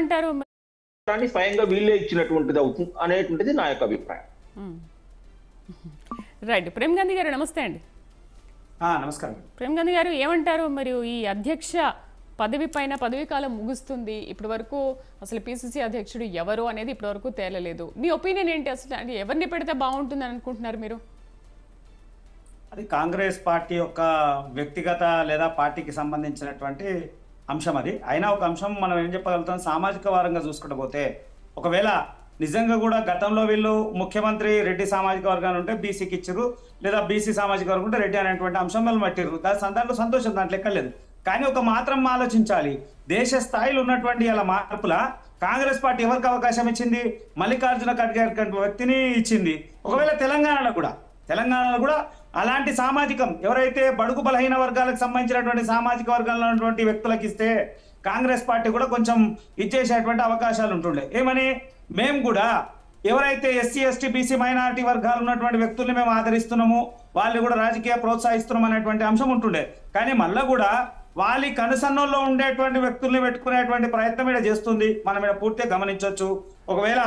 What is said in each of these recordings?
అంటారు కానీ స్వయంగా వీళ్ళే ఇచ్చినటువంటిది అవుతుంది అనేటువంటిది నా యొక్క అభిప్రాయం. రైట్. ప్రేమ్ గాంధీ గారు నమస్తే అండి. నమస్కారం. ప్రేమ్ గాంధీ గారు ఏమంటారు? మరియు ఈ అధ్యక్ష పదవి పైన పదవీ కాలం ముగుస్తుంది. ఇప్పటి వరకు అసలు పిసిసి అధ్యక్షుడు ఎవరు అనేది ఇప్పటి వరకు తేలలేదు. మీ ఒపీనియన్ ఏంటి? అసలు అంటే ఎవరిని పెడితే బాగుంటుంది అని అనుకుంటున్నారు మీరు? అది కాంగ్రెస్ పార్టీ యొక్క వ్యక్తిగత లేదా పార్టీకి సంబంధించినటువంటి అంశం. అది అయినా ఒక అంశం మనం ఏం చెప్పగలుగుతాం, సామాజిక వారంగా చూసుకుంటూ పోతే ఒకవేళ నిజంగా కూడా గతంలో వీళ్ళు ముఖ్యమంత్రి రెడ్డి సామాజిక వర్గాన్ని ఉంటే బీసీకి ఇచ్చారు, లేదా బీసీ సామాజిక వర్గం ఉంటే రెడ్డి అనేటువంటి అంశం వాళ్ళు మట్టిర్రు. దాంట్లో సంతోషం, దాంట్లో ఎక్కలేదు. కానీ ఒక మాత్రం ఆలోచించాలి, దేశ స్థాయిలో ఉన్నటువంటి ఇలా మార్పుల కాంగ్రెస్ పార్టీ ఎవరికి అవకాశం ఇచ్చింది? మల్లికార్జున ఖర్గే వ్యక్తిని ఇచ్చింది. ఒకవేళ తెలంగాణలో కూడా అలాంటి సామాజికం ఎవరైతే బడుగు బలహీన వర్గాలకు సంబంధించినటువంటి సామాజిక వర్గాల్లో ఉన్నటువంటి వ్యక్తులకు ఇస్తే కాంగ్రెస్ పార్టీ కూడా కొంచెం ఇచ్చేసేటువంటి అవకాశాలు ఉంటుండే. ఏమని, మేము కూడా ఎవరైతే ఎస్సీ ఎస్టీ బీసీ మైనారిటీ వర్గాలు ఉన్నటువంటి వ్యక్తుల్ని మేము ఆదరిస్తున్నాము, వాళ్ళు కూడా రాజకీయ ప్రోత్సహిస్తున్నాం అనేటువంటి అంశం ఉంటుండే. కానీ మళ్ళా కూడా వాళ్ళ కనుసన్నల్లో ఉండేటువంటి వ్యక్తుల్ని పెట్టుకునేటువంటి ప్రయత్నం ఇక్కడ చేస్తుంది. మనం ఇక్కడ పూర్తిగా గమనించవచ్చు. ఒకవేళ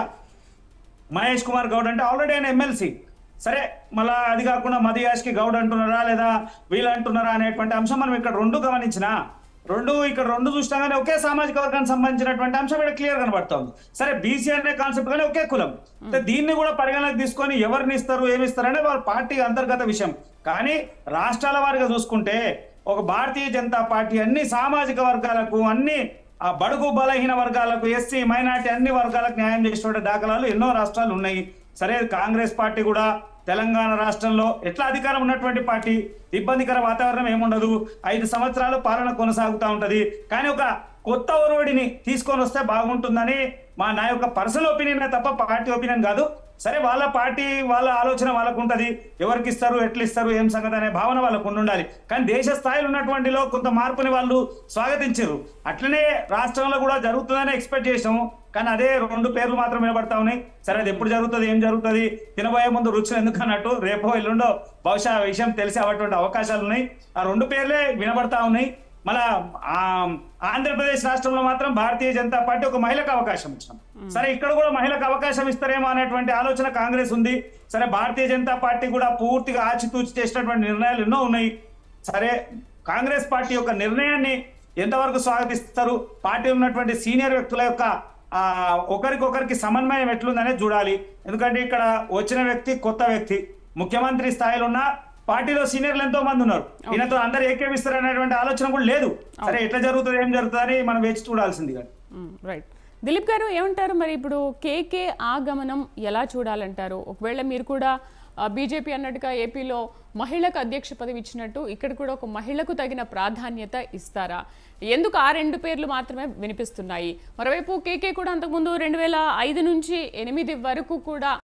మహేష్ కుమార్ గౌడ్ అంటే ఆల్రెడీ ఆయన ఎమ్మెల్సీ, సరే మళ్ళా అది కాకుండా మదియాష్కి గౌడ్ అంటున్నారా లేదా వీళ్ళు అంటున్నారా అనేటువంటి అంశం మనం ఇక్కడ రెండు చూసినా కానీ ఒకే సామాజిక వర్గానికి సంబంధించినటువంటి అంశం ఇక్కడ క్లియర్ కనబడుతుంది. సరే బీసీ అనే కాన్సెప్ట్ కానీ ఒకే కులం, దీన్ని కూడా పరిగణలోకి తీసుకొని ఎవరిని ఇస్తారు ఏమిస్తారు అనేది వాళ్ళ పార్టీ అంతర్గత విషయం. కానీ రాష్ట్రాల వారిగా చూసుకుంటే ఒక భారతీయ జనతా పార్టీ అన్ని సామాజిక వర్గాలకు, అన్ని ఆ బడుగు బలహీన వర్గాలకు, ఎస్సీ మైనార్టీ అన్ని వర్గాలకు న్యాయం చేసిన దాఖలాలు ఎన్నో రాష్ట్రాలు ఉన్నాయి. సరే కాంగ్రెస్ పార్టీ కూడా తెలంగాణ రాష్ట్రంలో ఎట్లా అధికారం ఉన్నటువంటి పార్టీ, ఇబ్బందికర వాతావరణం ఏముండదు, 5 సంవత్సరాలు పాలన కొనసాగుతూ ఉంటది. కానీ ఒక కొత్త ఒరవడిని తీసుకొని వస్తే బాగుంటుందని నా యొక్క పర్సనల్ ఒపీనియన్ తప్ప పార్టీ ఒపీనియన్ కాదు. సరే వాళ్ళ పార్టీ వాళ్ళ ఆలోచన వాళ్ళకు ఉంటది, ఎవరికి ఇస్తారు ఎట్లా ఇస్తారు ఏం సంగతి అనే భావన వాళ్ళకు ఉండాలి. కానీ దేశ స్థాయిలో ఉన్నటువంటిలో కొంత మార్పుని వాళ్ళు స్వాగతించారు. అట్లనే రాష్ట్రంలో కూడా జరుగుతుందని ఎక్స్పెక్ట్ చేసాము. కానీ అదే 2 పేర్లు మాత్రం వినబడతా ఉన్నాయి. సరే అది ఎప్పుడు జరుగుతుంది ఏం జరుగుతుంది తినబోయే ముందు రుచులు ఎందుకు అన్నట్టు రేపో ఎల్లుండో బహుశా ఆ విషయం తెలిసే అటువంటి అవకాశాలు ఉన్నాయి. ఆ 2 పేర్లే వినబడతా ఉన్నాయి. మళ్ళా ఆంధ్రప్రదేశ్ రాష్ట్రంలో మాత్రం భారతీయ జనతా పార్టీ ఒక మహిళకు అవకాశం ఇచ్చాం. సరే ఇక్కడ కూడా మహిళకు అవకాశం ఇస్తారేమో అనేటువంటి ఆలోచన కాంగ్రెస్ ఉంది. సరే భారతీయ జనతా పార్టీ కూడా పూర్తిగా ఆచితూచి చేసినటువంటి నిర్ణయాలు ఎన్నో ఉన్నాయి. సరే కాంగ్రెస్ పార్టీ యొక్క నిర్ణయాన్ని ఎంతవరకు స్వాగతిస్తారు, పార్టీ ఉన్నటువంటి సీనియర్ వ్యక్తుల యొక్క ఒకరికొకరికి సమన్వయం ఎట్లుందనేది చూడాలి. ఎందుకంటే ఇక్కడ వచ్చిన వ్యక్తి కొత్త వ్యక్తి, ముఖ్యమంత్రి స్థాయిలో ఉన్న పార్టీలో సీనియర్లు ఎంతో మంది ఉన్నారు. ఈయనతో అందరు ఏకేమిస్తారు అనేటువంటి ఆలోచన కూడా లేదు. సరే ఎట్లా జరుగుతుంది ఏం జరుగుతుంది అని మనం వేచి చూడాల్సింది. రైట్. దిలీప్ గారు ఏమంటారు? మరి ఇప్పుడు కేకే ఆగమనం ఎలా చూడాలంటారు? ఒకవేళ మీరు కూడా బీజేపీ అన్నట్టుగా ఏపీలో మహిళకు అధ్యక్ష పదవి ఇచ్చినట్టు ఇక్కడ కూడా ఒక మహిళకు తగిన ప్రాధాన్యత ఇస్తారా? ఎందుకు ఆ 2 పేర్లు మాత్రమే వినిపిస్తున్నాయి? మరోవైపు కేకే కూడా అంతకుముందు 2005 నుంచి 2008 వరకు కూడా